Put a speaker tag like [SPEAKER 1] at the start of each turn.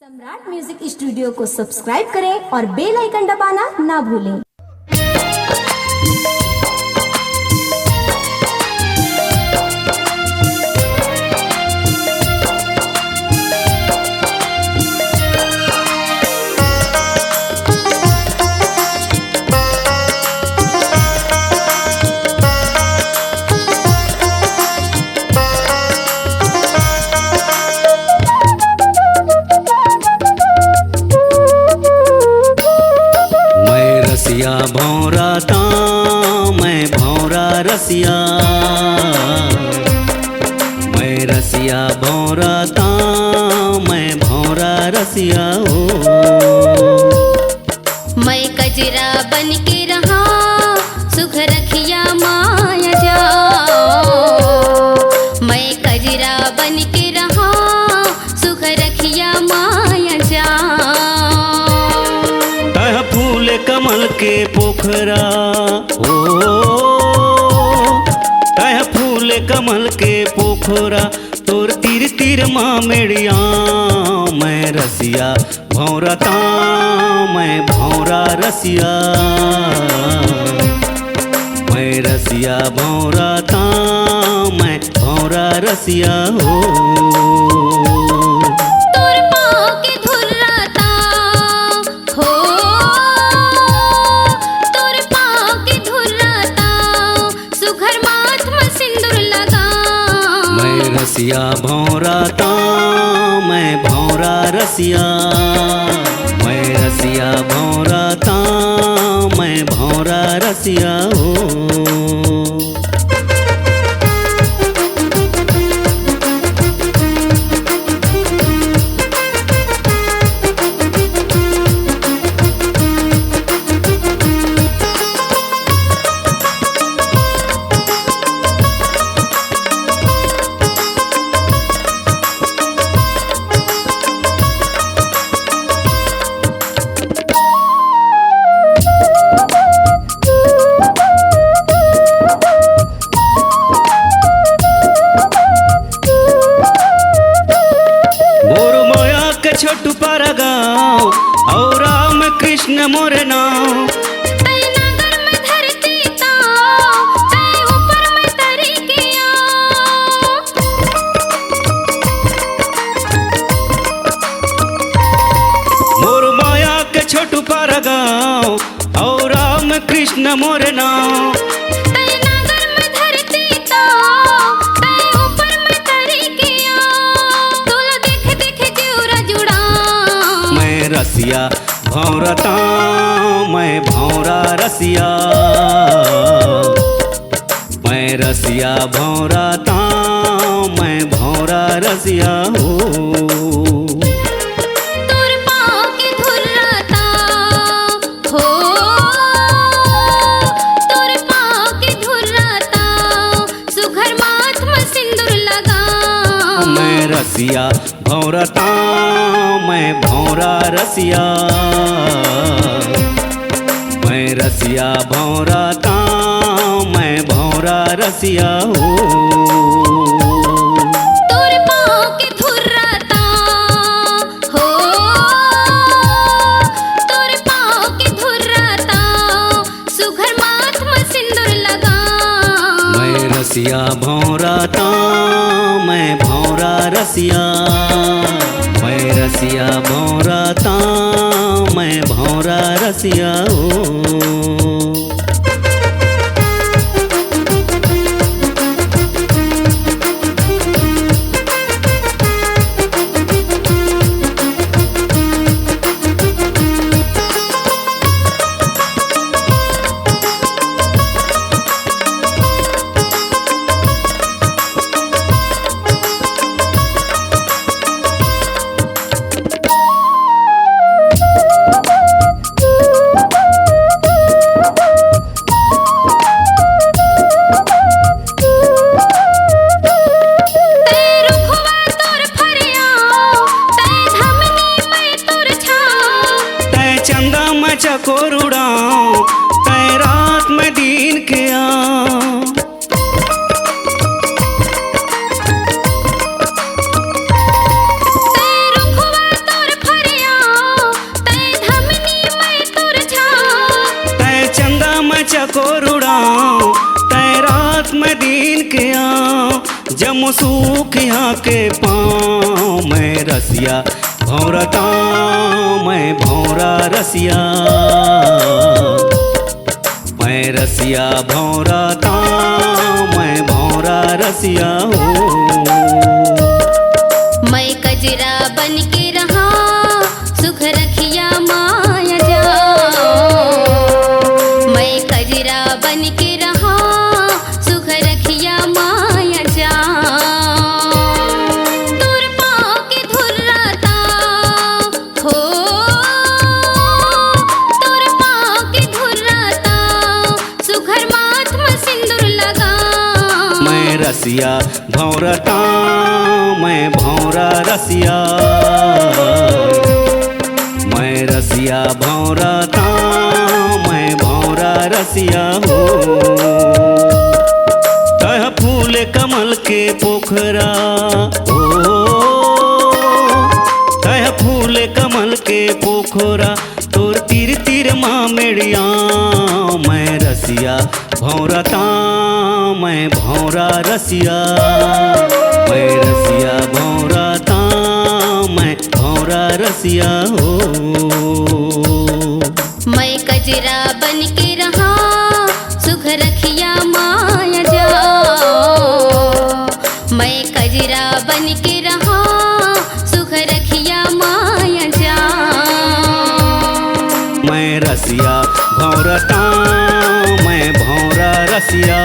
[SPEAKER 1] सम्राट music studio को subscribe करें और बेल आइकन दबाना ना भूलें।
[SPEAKER 2] रसिया भौराता मैं भौरा रसिया, मैं रसिया भौराता मैं भौरा रसिया हो।
[SPEAKER 3] मैं कजरा बन के रहा सुख रखिया माया जाओ, मैं कजरा बन के रहा सुख रखिया माया जाओ।
[SPEAKER 2] फूल कमल के पोखरा हो, तह फूल कमल के पोखरा तोर तीर तीर माँ मेड़िया। मैं रसिया भौरता मैं भौरा रसिया, मैं रसिया भौरता मैं भौरा रसिया हो। रसिया भौराता मैं भौरा रसिया, मैं रसिया भौराता मैं भौरा रसिया हो। छोटू पारा गाँव और राम कृष्ण मोर नाम।
[SPEAKER 3] तै नगर में धरती ताव, तै ऊपर में तरी के
[SPEAKER 2] मोर माया के छोटू पारा गाँव और राम कृष्ण मोर नाम। रसिया भौरता मैं भौरा रसिया, मैं रसिया भौरता मैं भौरा रसिया हो।
[SPEAKER 3] तोर पाँव के धुर्राता हो, तोर पाँव के धुर्राता सुघर माथ में सिंदूर लगा।
[SPEAKER 2] मैं रसिया भौरता मैं भौरा रसिया, मैं रसिया भौराता मैं भौरा रसिया हो।
[SPEAKER 3] तोर पाँव के धुर्राता हो, तोर पाँव के धुर्राता सुघर माथ में सिंदूर लगा।
[SPEAKER 2] मैं रसिया भौराता मैं भौरा रसिया, मैं रसिया भौराता मैं भौरा रसिया हो। चकोरुड़ाऊं तै रात में दीन के आऊं।
[SPEAKER 3] तै रुखवा तोर फर
[SPEAKER 2] को रुड़ाऊं, तय रात में दिन के आऊं, जम सूख यहाँ के पाँव। मैं रसिया भौरता, मैं भौरा रसिया, मैं रसिया भौरता, मैं भौरा रसिया हूँ।
[SPEAKER 3] मैं कजरा बन के रहा सुख रखिया माया जाऊं। मैं कजरा बन के रहा सुख रखिया माया जाऊं। तुर पाँव के धुर्राता हो, तुर पाँव के धुर्राता सुघर माथ में सिंदूर लगा।
[SPEAKER 2] मैं रसिया भौरता, मैं भौरा रसिया, मैं रसिया भौरता, मैं भौरा रसिया हूँ। तह फूल कमल के पोखरा हो, तह फूल कमल के पोखरा, तोर तीर तीर माँ मेड़िया। मैं रसिया भौरता, मैं भौरा रसिया, मैं रसिया भौरता, मैं भौरा रसिया हो।
[SPEAKER 3] मैं कजरा बन के रहा सुख रखिया माया जाऊं। मैं कजरा बन के रहा सुख रखिया माया जाऊं।
[SPEAKER 2] मैं रसिया भौरता, मैं भौरा रसिया।